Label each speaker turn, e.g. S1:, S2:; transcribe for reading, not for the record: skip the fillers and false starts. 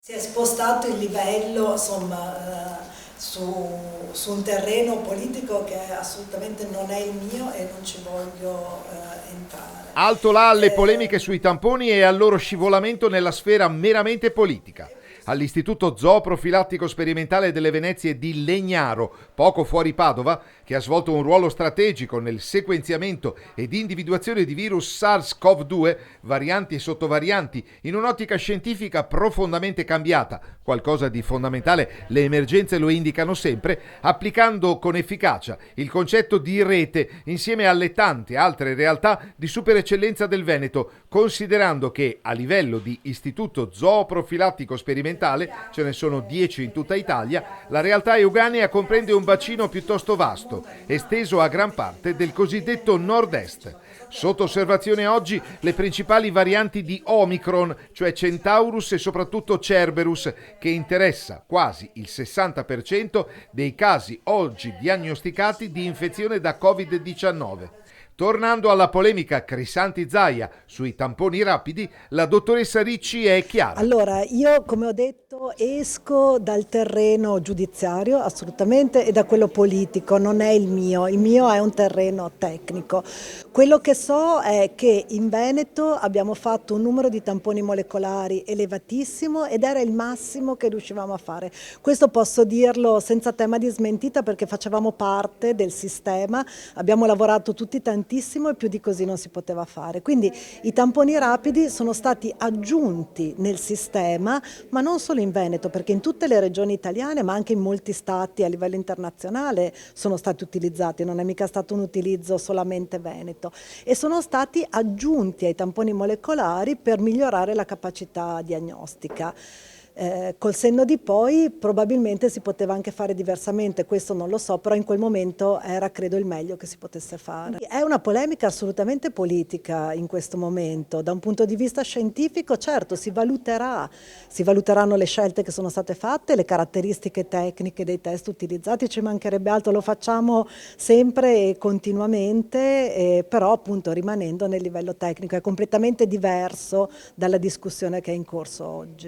S1: Si è spostato il livello, insomma, su un terreno politico che assolutamente non è il mio e non ci voglio entrare.
S2: Alto là alle polemiche sui tamponi e al loro scivolamento nella sfera meramente politica. All'Istituto Zooprofilattico Sperimentale delle Venezie di Legnaro, poco fuori Padova, che ha svolto un ruolo strategico nel sequenziamento ed individuazione di virus SARS-CoV-2, varianti e sottovarianti, in un'ottica scientifica profondamente cambiata, qualcosa di fondamentale, le emergenze lo indicano sempre, applicando con efficacia il concetto di rete insieme alle tante altre realtà di supereccellenza del Veneto, considerando che a livello di Istituto Zooprofilattico Sperimentale, ce ne sono 10 in tutta Italia, la realtà euganea comprende un bacino piuttosto vasto, esteso a gran parte del cosiddetto nord-est. Sotto osservazione oggi le principali varianti di Omicron, cioè Centaurus e soprattutto Cerberus, che interessa quasi il 60% dei casi oggi diagnosticati di infezione da Covid-19. Tornando alla polemica Crisanti-Zaia sui tamponi rapidi, la dottoressa Ricci è chiara.
S1: Allora, io come ho detto esco dal terreno giudiziario assolutamente e da quello politico, non è il mio è un terreno tecnico. Quello che so è che in Veneto abbiamo fatto un numero di tamponi molecolari elevatissimo ed era il massimo che riuscivamo a fare. Questo posso dirlo senza tema di smentita perché facevamo parte del sistema, abbiamo lavorato tutti tantissimo e più di così non si poteva fare. Quindi i tamponi rapidi sono stati aggiunti nel sistema, ma non solo in Veneto, perché in tutte le regioni italiane, ma anche in molti stati a livello internazionale sono stati utilizzati, non è mica stato un utilizzo solamente veneto, e sono stati aggiunti ai tamponi molecolari per migliorare la capacità diagnostica. Col senno di poi probabilmente si poteva anche fare diversamente, questo non lo so, però in quel momento era credo il meglio che si potesse fare. È una polemica assolutamente politica in questo momento, da un punto di vista scientifico certo si valuteranno le scelte che sono state fatte, le caratteristiche tecniche dei test utilizzati, ci mancherebbe altro, lo facciamo sempre e continuamente, però appunto rimanendo nel livello tecnico, è completamente diverso dalla discussione che è in corso oggi.